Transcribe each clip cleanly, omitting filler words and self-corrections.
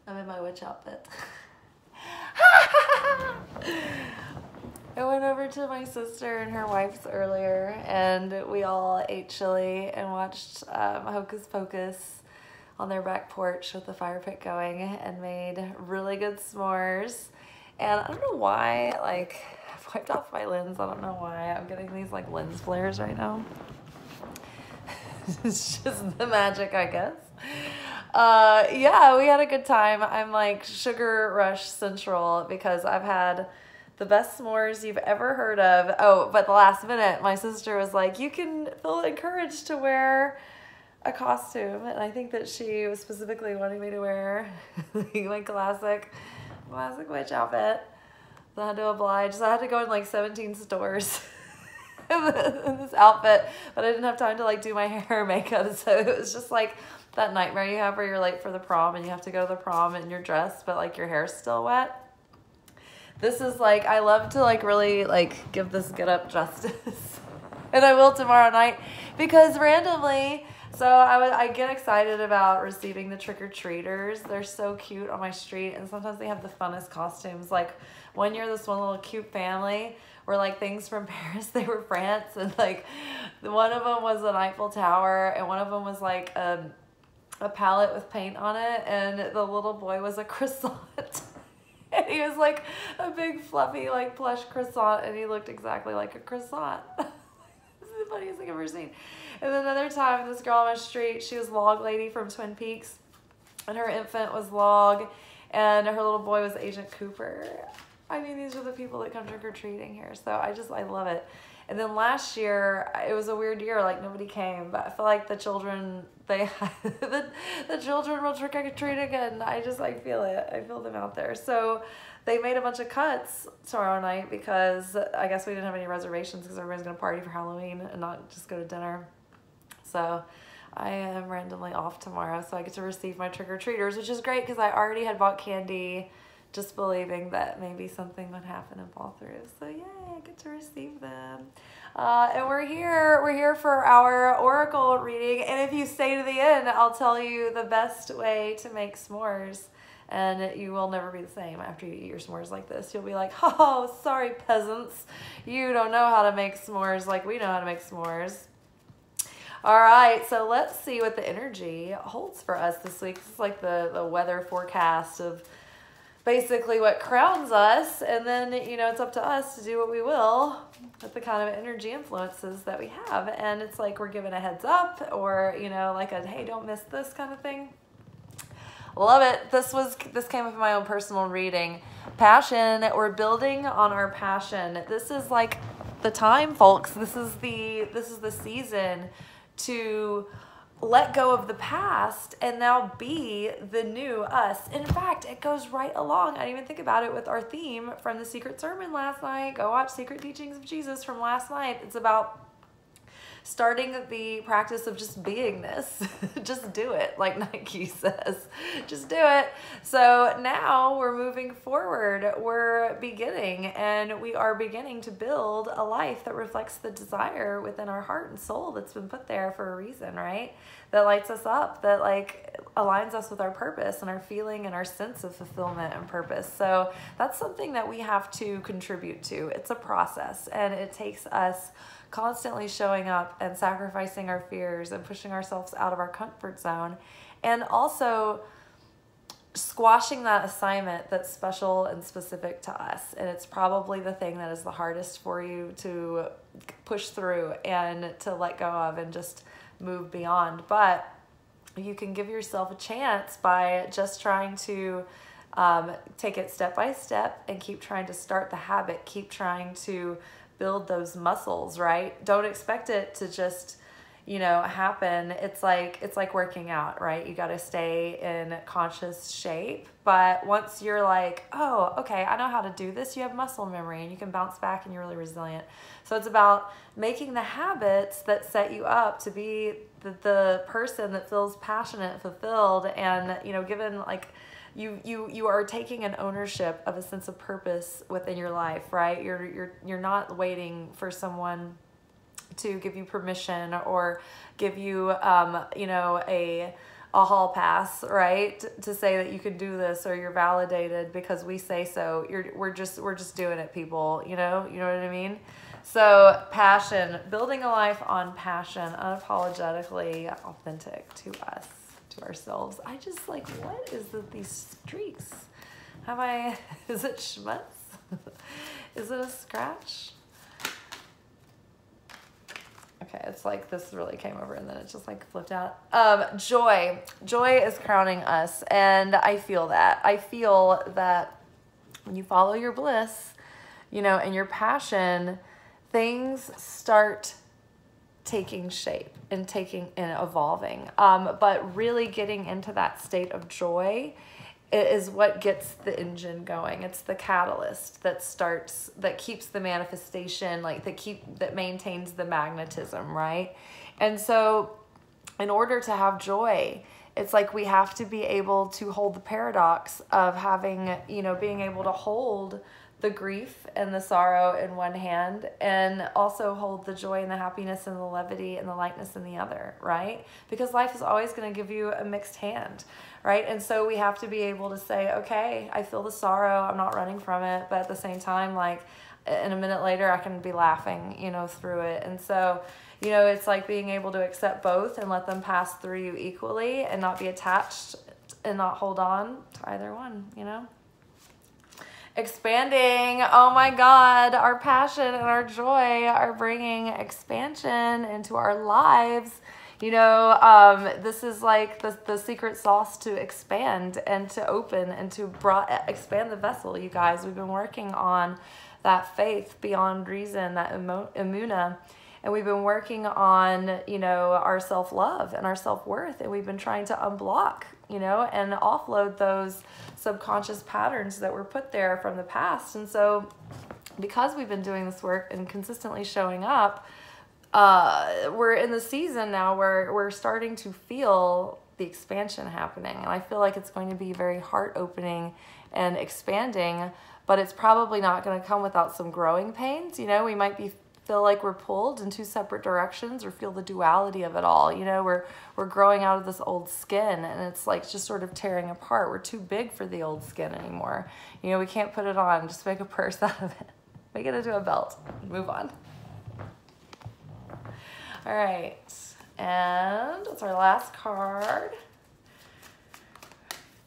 I'm in my witch outfit. I went over to my sister and her wife's earlier, and we all ate chili and watched Hocus Pocus on their back porch with the fire pit going, and made really good s'mores. And I don't know why, like, I've wiped off my lens. I don't know why I'm getting these like lens flares right now. It's just the magic, I guess. Yeah, we had a good time. I'm like sugar rush central because I've had the best s'mores you've ever heard of. Oh, but the last minute, my sister was like, you can feel encouraged to wear a costume. And I think that she was specifically wanting me to wear my classic witch outfit. So I had to oblige. So I had to go in like 17 stores in this outfit, but I didn't have time to like do my hair or makeup. So it was just like that nightmare you have where you're late for the prom and you have to go to the prom in your dress, but like your hair's still wet. This is like, I love to like really like give this get up justice. And I will tomorrow night because randomly, so I get excited about receiving the trick-or-treaters. They're so cute on my street, and sometimes they have the funnest costumes. Like one year, this one little cute family were like things from Paris. They were France, and like one of them was an Eiffel Tower, and one of them was like a palette with paint on it, and the little boy was a croissant. And he was like a big fluffy like plush croissant, and he looked exactly like a croissant. This is the funniest thing I've ever seen. And then another time, this girl on my street, she was Log Lady from Twin Peaks, and her infant was Log, and her little boy was Agent Cooper. I mean, these are the people that come trick-or-treating here, so I love it. And then last year, it was a weird year, like nobody came, but I feel like the children, the children will trick-or-treat again. I feel it. I feel them out there. So they made a bunch of cuts tomorrow night because I guess we didn't have any reservations because everybody's going to party for Halloween and not just go to dinner. So I am randomly off tomorrow, so I get to receive my trick-or-treaters, which is great because I already had bought candy just believing that maybe something would happen and fall through. So yay, I get to receive them. And we're here for our oracle reading. And if you stay to the end, I'll tell you the best way to make s'mores. And you will never be the same after you eat your s'mores like this. You'll be like, oh, sorry, peasants. You don't know how to make s'mores like we know how to make s'mores. All right, so let's see what the energy holds for us this week. This is like the weather forecast of basically what crowns us, and then, you know, it's up to us to do what we will with the kind of energy influences that we have. And it's like we're given a heads up, or, you know, like a, hey, don't miss this kind of thing. Love it. This came from my own personal reading. Passion. We're building on our passion. This is like the time, folks. This is the season to let go of the past and now be the new us. In fact, it goes right along. I didn't even think about it with our theme from the Secret Sermon last night. Go watch Secret Teachings of Jesus from last night. It's about starting the practice of just beingness. Just do it, like Nike says. Just do it. So now we're moving forward. We're beginning, and we are beginning to build a life that reflects the desire within our heart and soul that's been put there for a reason, right? That lights us up, that like aligns us with our purpose and our feeling and our sense of fulfillment and purpose. So that's something that we have to contribute to. It's a process, and it takes us constantly showing up and sacrificing our fears and pushing ourselves out of our comfort zone, and also squashing that assignment that's special and specific to us. And it's probably the thing that is the hardest for you to push through and to let go of and just move beyond. But you can give yourself a chance by just trying to take it step by step and keep trying to start the habit, keep trying to build those muscles, right? Don't expect it to just, you know, happen. It's like working out, right? You got to stay in conscious shape. But once you're like, oh, okay, I know how to do this, you have muscle memory and you can bounce back and you're really resilient. So it's about making the habits that set you up to be the person that feels passionate, fulfilled, and, you know, given like, you are taking an ownership of a sense of purpose within your life, right? You're not waiting for someone to give you permission or give you you know, a a hall pass, right? To say that you can do this, or you're validated because we say so. We're just doing it, people. You know what I mean? So passion, building a life on passion, unapologetically authentic to us, to ourselves. I just like, what is these streaks? Is it schmutz? Is it a scratch? Okay, it's like this really came over and then it just like flipped out. Joy is crowning us, and I feel that. I feel that when you follow your bliss, and your passion, things start taking shape and evolving. But really getting into that state of joy is what gets the engine going. It's the catalyst that keeps the manifestation, that maintains the magnetism, right? And so in order to have joy, it's like we have to be able to hold the paradox of having, being able to hold the grief and the sorrow in one hand, and also hold the joy and the happiness and the levity and the lightness in the other, right? Because life is always going to give you a mixed hand, right? And so we have to be able to say, okay, I feel the sorrow, I'm not running from it, but at the same time, like, in a minute later, I can be laughing, through it. And so, it's like being able to accept both and let them pass through you equally, and not be attached and not hold on to either one, Expanding. Oh my God, our passion and our joy are bringing expansion into our lives. This is like the secret sauce to expand and to open and to expand the vessel, you guys. We've been working on that faith beyond reason, that emuna. And we've been working on, our self-love and our self-worth. And we've been trying to unblock, and offload those subconscious patterns that were put there from the past. And so because we've been doing this work and consistently showing up, we're in the season now where we're starting to feel the expansion happening. And I feel like it's going to be very heart-opening and expanding, but it's probably not going to come without some growing pains. We might feel like we're pulled in two separate directions, or feel the duality of it all. We're growing out of this old skin, and it's like just sort of tearing apart. We're too big for the old skin anymore. We can't put it on. Just make a purse out of it. Make it into a belt. Move on. All right. And that's our last card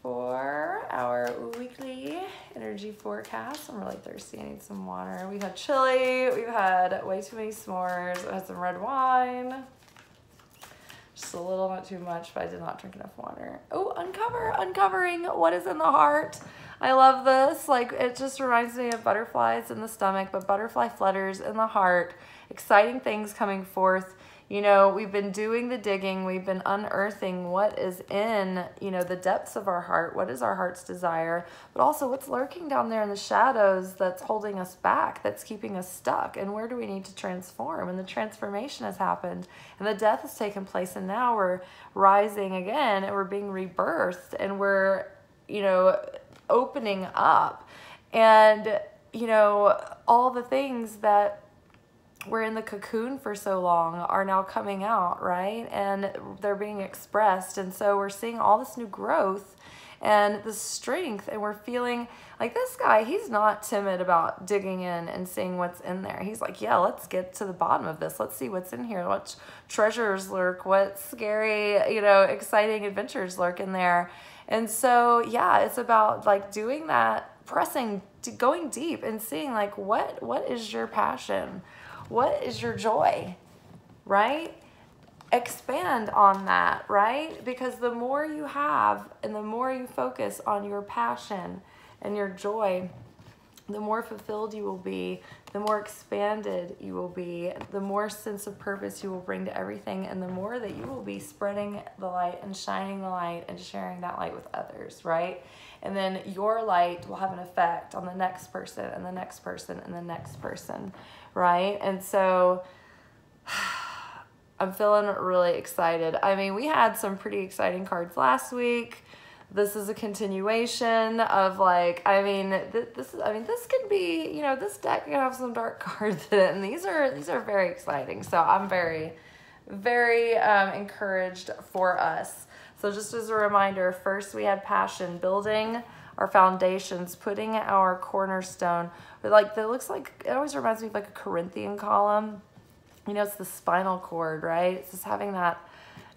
for our weekly energy forecast. I'm really thirsty. I need some water. We've had chili. We've had way too many s'mores. I had some red wine. Just a little, not too much, but I did not drink enough water. Oh, uncovering what is in the heart. I love this. Like, it just reminds me of butterflies in the stomach, but butterfly flutters in the heart. Exciting things coming forth. We've been doing the digging. We've been unearthing what is in, the depths of our heart. What is our heart's desire? But also what's lurking down there in the shadows that's holding us back, that's keeping us stuck. And where do we need to transform? And the transformation has happened. And the death has taken place. And now we're rising again, and we're being rebirthed. And we're, opening up. And, all the things that we're in the cocoon for so long are now coming out, right? And they're being expressed. And so we're seeing all this new growth and the strength, and we're feeling like this guy, he's not timid about digging in and seeing what's in there. He's like, yeah, let's get to the bottom of this. Let's see what's in here. What treasures lurk, what scary, exciting adventures lurk in there. And so, yeah, it's about like doing that, going deep and seeing like, what is your passion? What is your joy, right? Expand on that, right? Because the more you have and the more you focus on your passion and your joy, the more fulfilled you will be, the more expanded you will be, the more sense of purpose you will bring to everything, and the more that you will be spreading the light and shining the light and sharing that light with others, right? And then your light will have an effect on the next person and the next person and the next person, right? And so I'm feeling really excited. I mean, we had some pretty exciting cards last week. This is a continuation of like, this could be, this deck can have some dark cards in it, and these are very exciting. So I'm very, very encouraged for us. So just as a reminder, first we had passion, building our foundations, putting our cornerstone. Like, that looks like, it always reminds me of like a Corinthian column. You know, it's the spinal cord, right? It's just having that,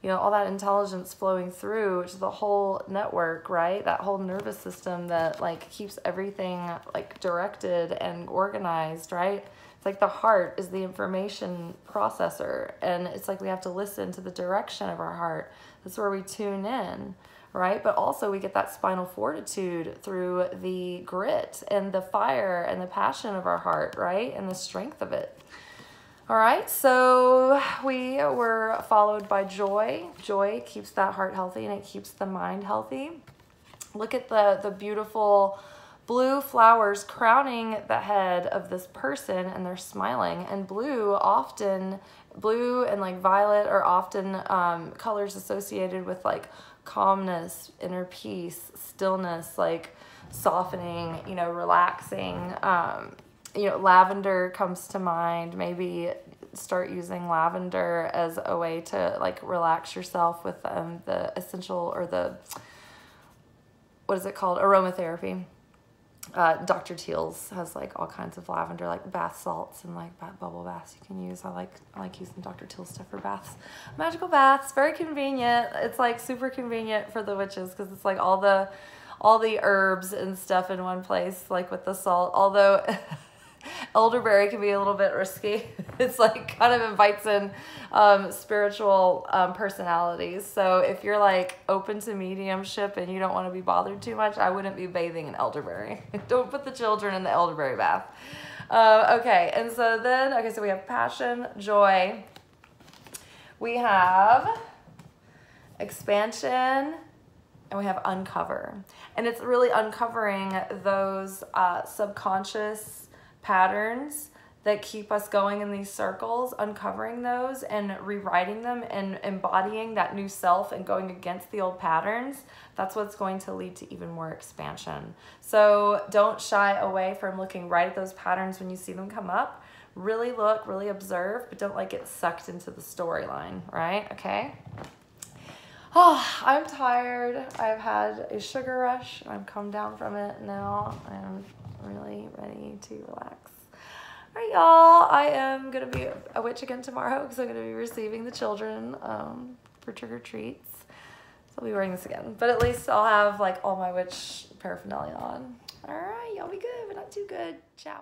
you know, all that intelligence flowing through, which is the whole network, right? That whole nervous system that like keeps everything like directed and organized, right? It's like the heart is the information processor, and it's like we have to listen to the direction of our heart. That's where we tune in, right? But also we get that spinal fortitude through the grit and the fire and the passion of our heart, right? And the strength of it. All right, so we were followed by joy. Joy keeps that heart healthy and it keeps the mind healthy. Look at the beautiful blue flowers crowning the head of this person, and they're smiling. And blue and like violet are often colors associated with like calmness, inner peace, stillness, like softening, you know, relaxing. You know, lavender comes to mind. Maybe start using lavender as a way to like relax yourself with the essential, or the, what is it called? Aromatherapy. Dr. Teal's has like all kinds of lavender, like bath salts and like bubble baths you can use. I like using Dr. Teal's stuff for baths. Magical baths, very convenient. It's like super convenient for the witches because it's like all the herbs and stuff in one place, like with the salt. Although elderberry can be a little bit risky. It's like kind of invites in spiritual personalities. So if you're like open to mediumship and you don't want to be bothered too much, I wouldn't be bathing in elderberry. Don't put the children in the elderberry bath. Okay, and so then, okay, so we have passion, joy. We have expansion, and we have uncover. And it's really uncovering those subconscious patterns that keep us going in these circles, uncovering those and rewriting them and embodying that new self and going against the old patterns. That's what's going to lead to even more expansion. So don't shy away from looking right at those patterns when you see them come up. Really look, really observe, but don't like get sucked into the storyline, right? Okay. Oh, I'm tired. I've had a sugar rush. I've come down from it now. I'm really ready to relax. All right, y'all. I am going to be a witch again tomorrow because I'm going to be receiving the children for trick-or-treats. So I'll be wearing this again. But at least I'll have like all my witch paraphernalia on. All right, y'all be good, but not too good. Ciao.